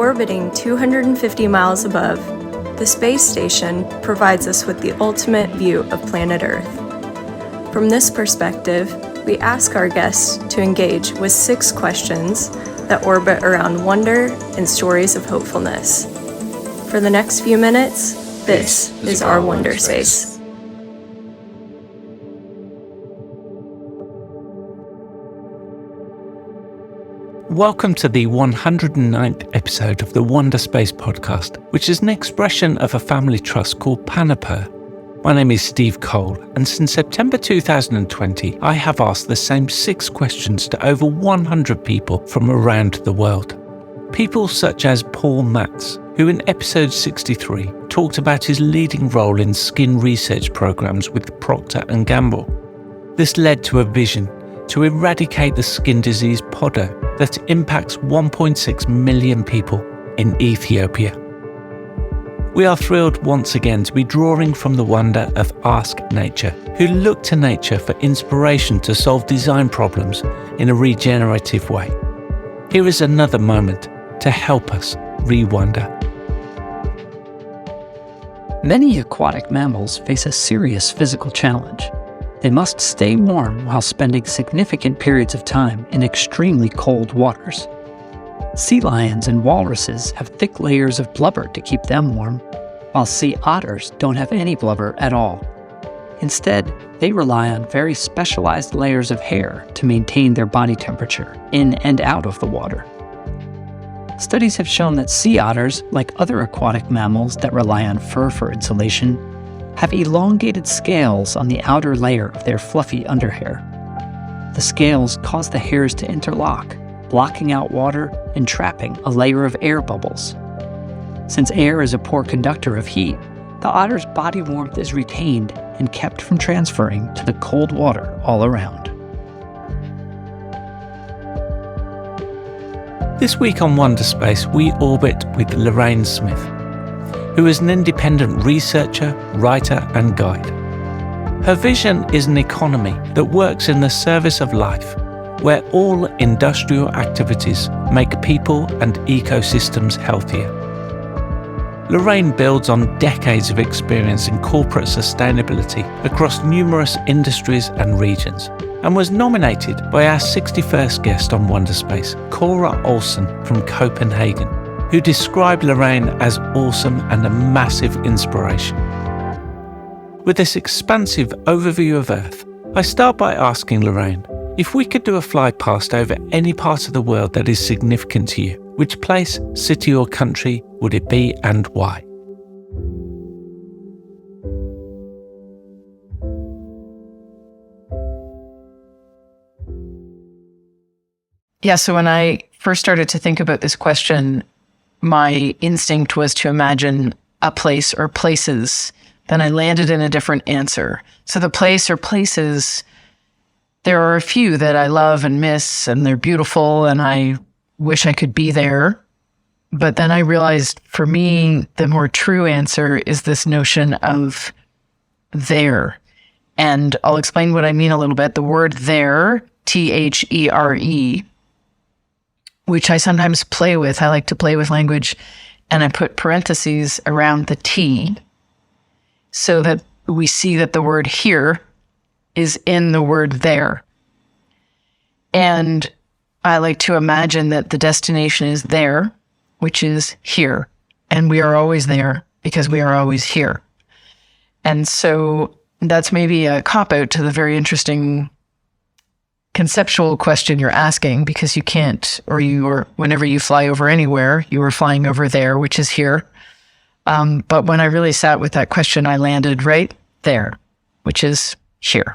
Orbiting 250 miles above, the space station provides us with the ultimate view of planet Earth. From this perspective, we ask our guests to engage with 6 questions that orbit around wonder and stories of hopefulness. For the next few minutes, this is our Wonderspace. Welcome to the 109th episode of the Wonderspace podcast, which is an expression of a family trust called Panaper. My name is Steve Cole, and since September 2020, I have asked the same 6 questions to over 100 people from around the world. People such as Paul Matz, who in episode 63 talked about his leading role in skin research programs with Procter & Gamble. This led to a vision to eradicate the skin disease PODO that impacts 1.6 million people in Ethiopia. We are thrilled once again to be drawing from the wonder of Ask Nature, who look to nature for inspiration to solve design problems in a regenerative way. Here is another moment to help us re-wonder. Many aquatic mammals face a serious physical challenge. They must stay warm while spending significant periods of time in extremely cold waters. Sea lions and walruses have thick layers of blubber to keep them warm, while sea otters don't have any blubber at all. Instead, they rely on very specialized layers of hair to maintain their body temperature in and out of the water. Studies have shown that sea otters, like other aquatic mammals that rely on fur for insulation, have elongated scales on the outer layer of their fluffy underhair. The scales cause the hairs to interlock, blocking out water and trapping a layer of air bubbles. Since air is a poor conductor of heat, the otter's body warmth is retained and kept from transferring to the cold water all around. This week on Wonderspace, we orbit with Lorraine Smith, who is an independent researcher, writer and guide. Her vision is an economy that works in the service of life, where all industrial activities make people and ecosystems healthier. Lorraine builds on decades of experience in corporate sustainability across numerous industries and regions, and was nominated by our 61st guest on Wonderspace, Cora Olson from Copenhagen, who described Lorraine as awesome and a massive inspiration. With this expansive overview of Earth, I start by asking Lorraine, if we could do a fly past over any part of the world that is significant to you, which place, city or country would it be and why? Yeah, so when I first started to think about this question, my instinct was to imagine a place or places. Then I landed in a different answer. So the place or places, there are a few that I love and miss, and they're beautiful, and I wish I could be there. But then I realized for me, the more true answer is this notion of there. And I'll explain what I mean a little bit. The word there, T-H-E-R-E, which I sometimes play with. I like to play with language, and I put parentheses around the T so that we see that the word here is in the word there. And I like to imagine that the destination is there, which is here. And we are always there because we are always here. And so that's maybe a cop-out to the very interesting conceptual question you're asking, because you can't, or whenever you fly over anywhere, you are flying over there, which is here. But when I really sat with that question, I landed right there, which is here.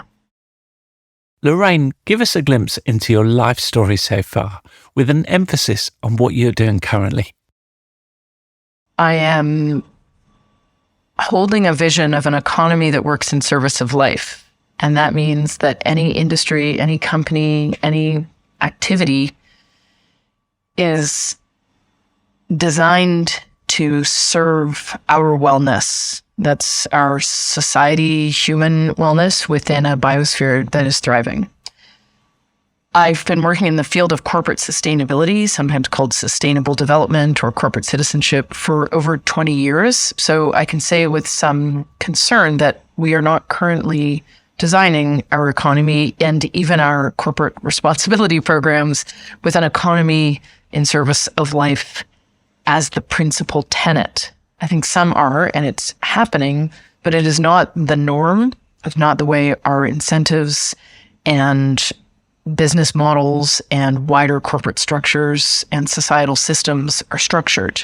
Lorraine, give us a glimpse into your life story so far, with an emphasis on what you're doing currently. I am holding a vision of an economy that works in service of life. And that means that any industry, any company, any activity is designed to serve our wellness. That's our society, human wellness within a biosphere that is thriving. I've been working in the field of corporate sustainability, sometimes called sustainable development or corporate citizenship, for over 20 years. So I can say with some concern that we are not currently designing our economy and even our corporate responsibility programs with an economy in service of life as the principal tenet. I think some are, and it's happening, but it is not the norm. It's not the way our incentives and business models and wider corporate structures and societal systems are structured.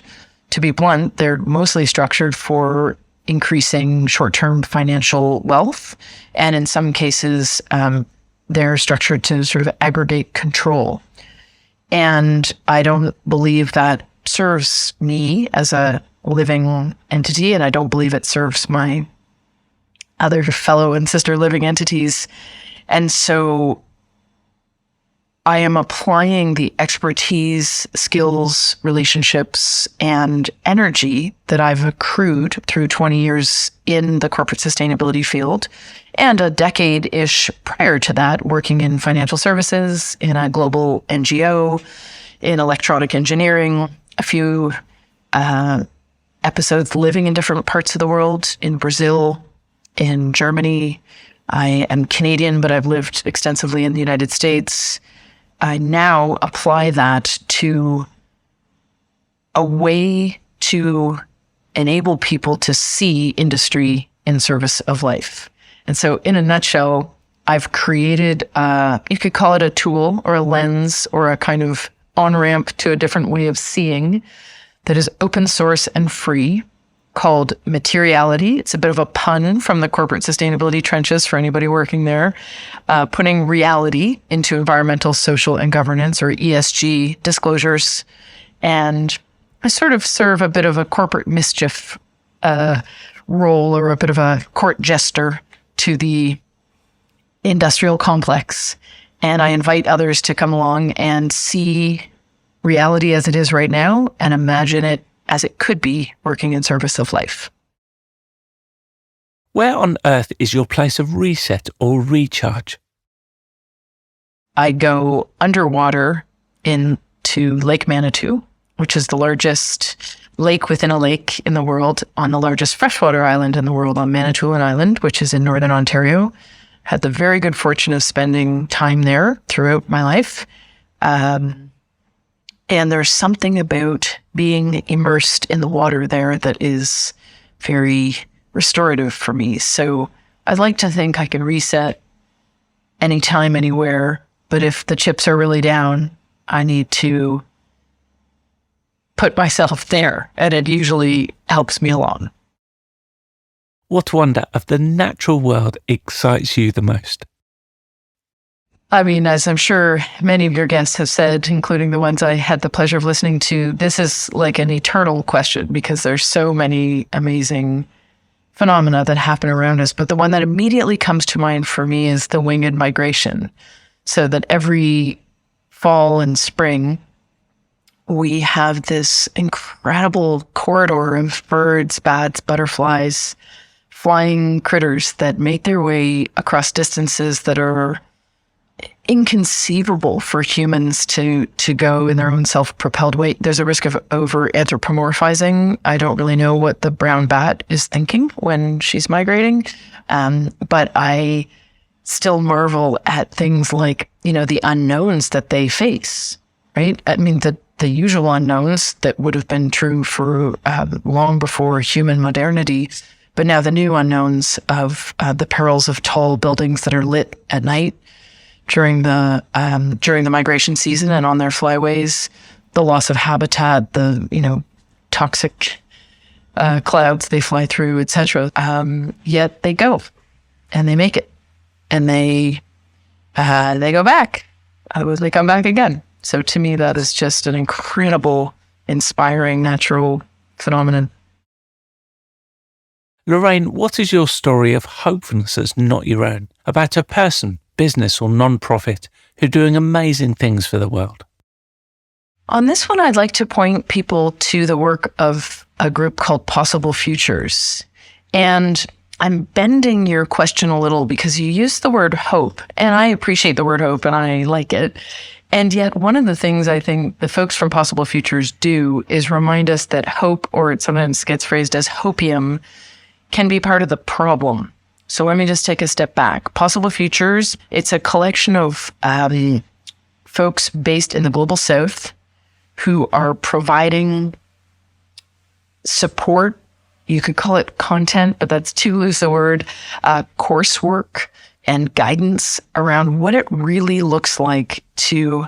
To be blunt, they're mostly structured for increasing short-term financial wealth. And in some cases, they're structured to sort of aggregate control. And I don't believe that serves me as a living entity, and I don't believe it serves my other fellow and sister living entities. And so I am applying the expertise, skills, relationships, and energy that I've accrued through 20 years in the corporate sustainability field and a decade-ish prior to that working in financial services, in a global NGO, in electronic engineering, a few episodes living in different parts of the world, in Brazil, in Germany. I am Canadian, but I've lived extensively in the United States. I now apply that to a way to enable people to see industry in service of life. And so in a nutshell, I've created, you could call it a tool or a lens or a kind of on-ramp to a different way of seeing that is open source and free, called Materiality. It's a bit of a pun from the corporate sustainability trenches for anybody working there, putting reality into environmental, social, and governance, or ESG disclosures. And I sort of serve a bit of a corporate mischief role, or a bit of a court jester to the industrial complex. And I invite others to come along and see reality as it is right now and imagine it as it could be working in service of life. Where on earth is your place of reset or recharge? I go underwater into Lake Manitou, which is the largest lake within a lake in the world, on the largest freshwater island in the world, on Manitoulin Island, which is in Northern Ontario. Had the very good fortune of spending time there throughout my life. And there's something about being immersed in the water there that is very restorative for me. So I'd like to think I can reset anytime, anywhere. But if the chips are really down, I need to put myself there. And it usually helps me along. What wonder of the natural world excites you the most? I mean, as I'm sure many of your guests have said, including the ones I had the pleasure of listening to, this is like an eternal question because there's so many amazing phenomena that happen around us. But the one that immediately comes to mind for me is the winged migration. So that every fall and spring, we have this incredible corridor of birds, bats, butterflies, flying critters that make their way across distances that are inconceivable for humans to go in their own self-propelled way. There's a risk of over-anthropomorphizing. I don't really know what the brown bat is thinking when she's migrating, but I still marvel at things like, the unknowns that they face, right? I mean, the usual unknowns that would have been true for long before human modernity, but now the new unknowns of the perils of tall buildings that are lit at night during the migration season and on their flyways, the loss of habitat, the toxic clouds they fly through, etc. Yet they go, and they make it, and they go back. They come back again. So to me, that is just an incredible, inspiring natural phenomenon. Lorraine, what is your story of hopefulness that's not your own, about a person, business or non-profit who are doing amazing things for the world? On this one, I'd like to point people to the work of a group called Possible Futures. And I'm bending your question a little because you used the word hope, and I appreciate the word hope and I like it. And yet one of the things I think the folks from Possible Futures do is remind us that hope, or it sometimes gets phrased as hopium, can be part of the problem. So let me just take a step back. Possible Futures, it's a collection of folks based in the Global South who are providing support. You could call it content, but that's too loose a word, coursework and guidance around what it really looks like to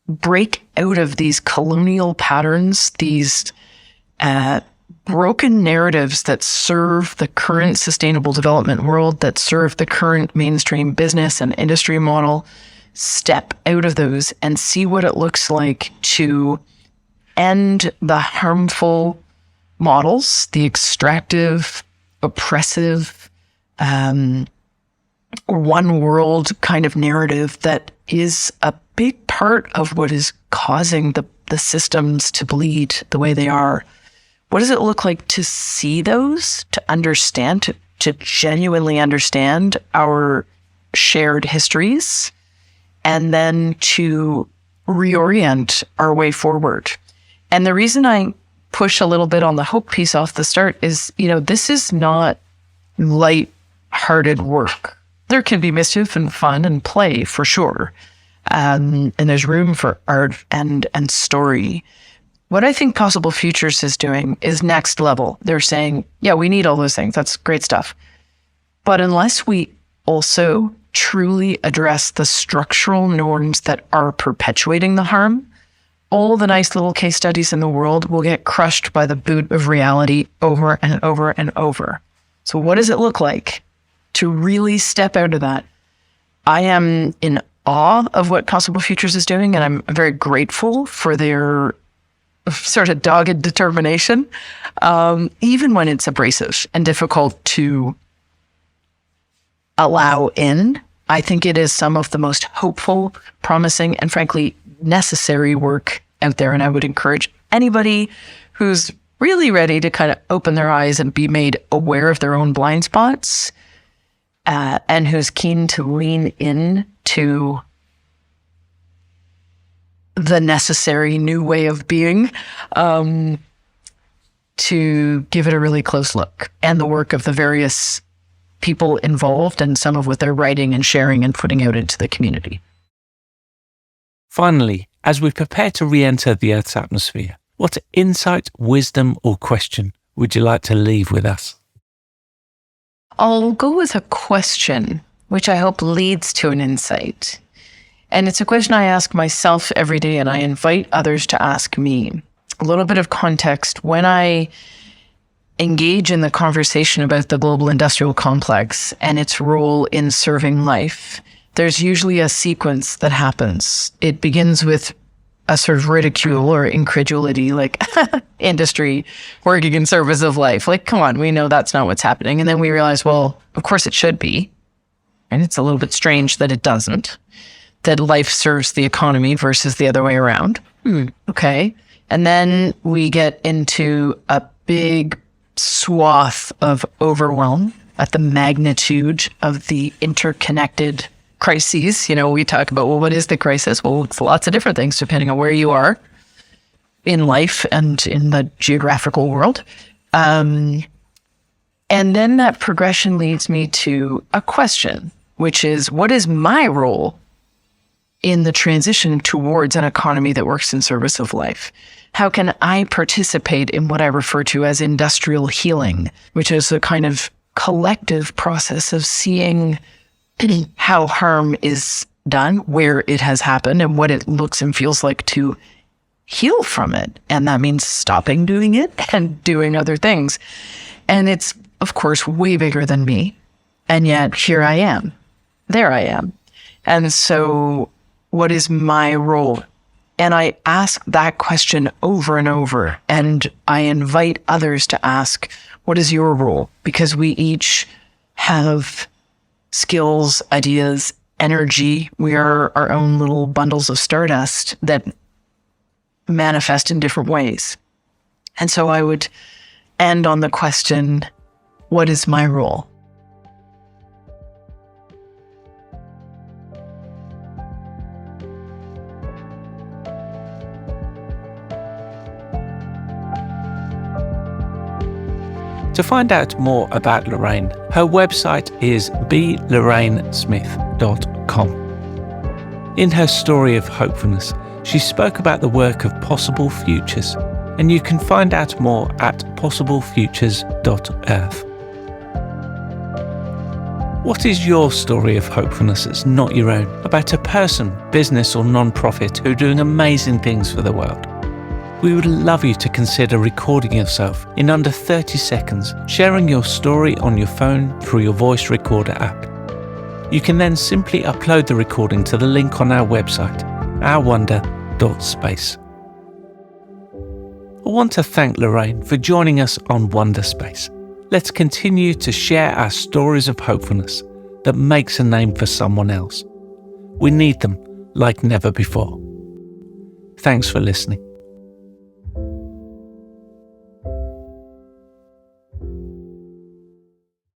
break out of these colonial patterns, these broken narratives that serve the current sustainable development world, that serve the current mainstream business and industry model. Step out of those and see what it looks like to end the harmful models, the extractive, oppressive, one world kind of narrative that is a big part of what is causing the systems to bleed the way they are. What does it look like to see those, to understand, to genuinely understand our shared histories, and then to reorient our way forward? And the reason I push a little bit on the hope piece off the start is, this is not light-hearted work. There can be mischief and fun and play for sure. And there's room for art and story. What I think Possible Futures is doing is next level. They're saying, yeah, we need all those things. That's great stuff. But unless we also truly address the structural norms that are perpetuating the harm, all the nice little case studies in the world will get crushed by the boot of reality over and over and over. So what does it look like to really step out of that? I am in awe of what Possible Futures is doing, and I'm very grateful for their sort of dogged determination, even when it's abrasive and difficult to allow in. I think it is some of the most hopeful, promising, and frankly, necessary work out there. And I would encourage anybody who's really ready to kind of open their eyes and be made aware of their own blind spots, and who's keen to lean in to the necessary new way of being, to give it a really close look, and the work of the various people involved, and some of what they're writing and sharing and putting out into the community. Finally, as we prepare to re-enter the Earth's atmosphere, what insight, wisdom, or question would you like to leave with us? I'll go with a question, which I hope leads to an insight. And it's a question I ask myself every day, and I invite others to ask me. A little bit of context. When I engage in the conversation about the global industrial complex and its role in serving life, there's usually a sequence that happens. It begins with a sort of ridicule or incredulity, like industry working in service of life. Like, come on, we know that's not what's happening. And then we realize, well, of course it should be. And it's a little bit strange that it doesn't, that life serves the economy versus the other way around. Okay. And then we get into a big swath of overwhelm at the magnitude of the interconnected crises. We talk about, well, what is the crisis? Well, it's lots of different things depending on where you are in life and in the geographical world. And then that progression leads me to a question, which is, what is my role in the transition towards an economy that works in service of life? How can I participate in what I refer to as industrial healing, which is a kind of collective process of seeing how harm is done, where it has happened, and what it looks and feels like to heal from it? And that means stopping doing it and doing other things. And it's, of course, way bigger than me. And yet here I am. There I am. And so what is my role? And I ask that question over and over. And I invite others to ask, what is your role? Because we each have skills, ideas, energy. We are our own little bundles of stardust that manifest in different ways. And so I would end on the question, What is my role? To find out more about Lorraine, her website is belorrainesmith.com. In her story of hopefulness, she spoke about the work of Possible Futures, and you can find out more at possiblefutures.earth. What is your story of hopefulness that's not your own, about a person, business or non-profit who are doing amazing things for the world? We would love you to consider recording yourself in under 30 seconds, sharing your story on your phone through your voice recorder app. You can then simply upload the recording to the link on our website, ourwonder.space. I want to thank Lorraine for joining us on Wonderspace. Let's continue to share our stories of hopefulness that makes a name for someone else. We need them like never before. Thanks for listening.